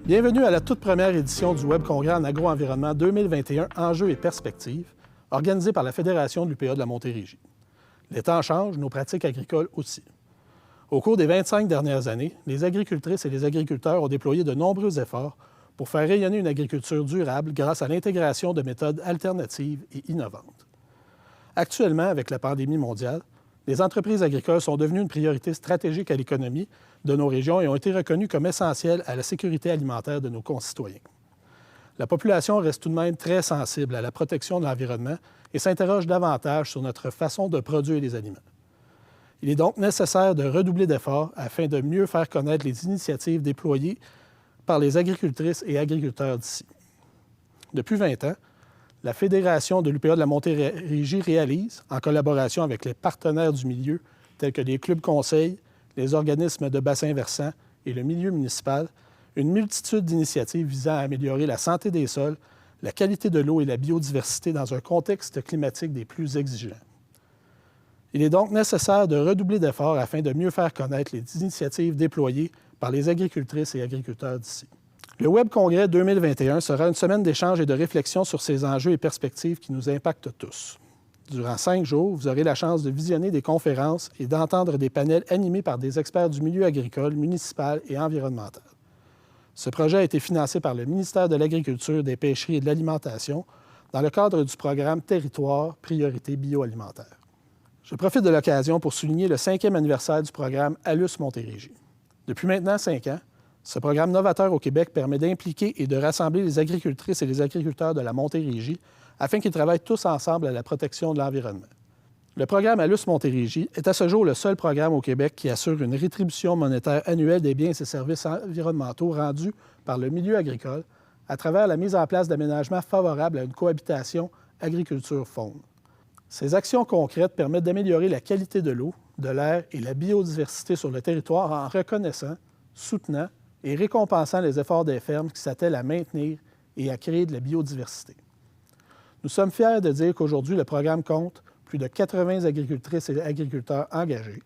Bienvenue à la toute première édition du Web Congrès en agro-environnement 2021 Enjeux et perspectives, organisé par la Fédération de l'UPA de la Montérégie. Les temps changent, nos pratiques agricoles aussi. Au cours des 25 dernières années, les agricultrices et les agriculteurs ont déployé de nombreux efforts pour faire rayonner une agriculture durable grâce à l'intégration de méthodes alternatives et innovantes. Actuellement, avec la pandémie mondiale, les entreprises agricoles sont devenues une priorité stratégique à l'économie de nos régions et ont été reconnues comme essentielles à la sécurité alimentaire de nos concitoyens. La population reste tout de même très sensible à la protection de l'environnement et s'interroge davantage sur notre façon de produire les aliments. Il est donc nécessaire de redoubler d'efforts afin de mieux faire connaître les initiatives déployées par les agricultrices et agriculteurs d'ici. Depuis 20 ans, la Fédération de l'UPA de la Montérégie réalise, en collaboration avec les partenaires du milieu, tels que les clubs conseils, les organismes de bassins versants et le milieu municipal, une multitude d'initiatives visant à améliorer la santé des sols, la qualité de l'eau et la biodiversité dans un contexte climatique des plus exigeants. Il est donc nécessaire de redoubler d'efforts afin de mieux faire connaître les initiatives déployées par les agricultrices et agriculteurs d'ici. Le Web Congrès 2021 sera une semaine d'échanges et de réflexion sur ces enjeux et perspectives qui nous impactent tous. Durant 5 jours, vous aurez la chance de visionner des conférences et d'entendre des panels animés par des experts du milieu agricole, municipal et environnemental. Ce projet a été financé par le ministère de l'Agriculture, des Pêcheries et de l'Alimentation dans le cadre du programme Territoire Priorité bioalimentaire. Je profite de l'occasion pour souligner le 5e anniversaire du programme ALUS Montérégie. Depuis maintenant 5 ans, ce programme novateur au Québec permet d'impliquer et de rassembler les agricultrices et les agriculteurs de la Montérégie afin qu'ils travaillent tous ensemble à la protection de l'environnement. Le programme ALUS Montérégie est à ce jour le seul programme au Québec qui assure une rétribution monétaire annuelle des biens et services environnementaux rendus par le milieu agricole à travers la mise en place d'aménagements favorables à une cohabitation agriculture-faune. Ces actions concrètes permettent d'améliorer la qualité de l'eau, de l'air et la biodiversité sur le territoire en reconnaissant, soutenant et récompensant les efforts des fermes qui s'attellent à maintenir et à créer de la biodiversité. Nous sommes fiers de dire qu'aujourd'hui, le programme compte plus de 80 agricultrices et agriculteurs engagés,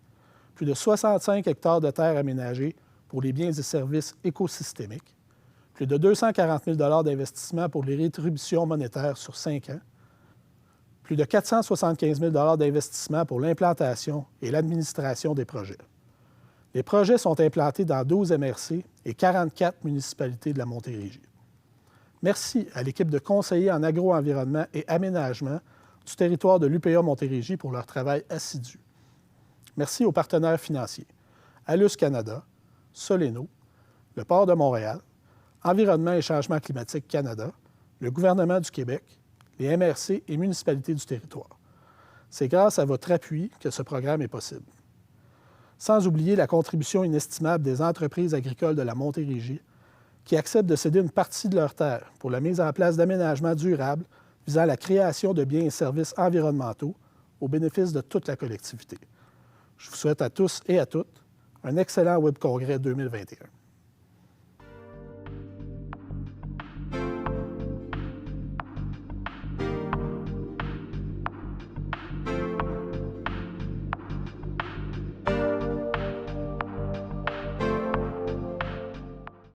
plus de 65 hectares de terres aménagées pour les biens et services écosystémiques, plus de 240 000 d'investissement pour les rétributions monétaires sur 5 ans, plus de 475 000 d'investissement pour l'implantation et l'administration des projets. Les projets sont implantés dans 12 MRC et 44 municipalités de la Montérégie. Merci à l'équipe de conseillers en agro-environnement et aménagement du territoire de l'UPA Montérégie pour leur travail assidu. Merci aux partenaires financiers, ALUS Canada, Soleno, le Port de Montréal, Environnement et Changement climatique Canada, le gouvernement du Québec, les MRC et municipalités du territoire. C'est grâce à votre appui que ce programme est possible. Sans oublier la contribution inestimable des entreprises agricoles de la Montérégie qui acceptent de céder une partie de leurs terres pour la mise en place d'aménagements durables visant la création de biens et services environnementaux au bénéfice de toute la collectivité. Je vous souhaite à tous et à toutes un excellent Web Congrès 2021.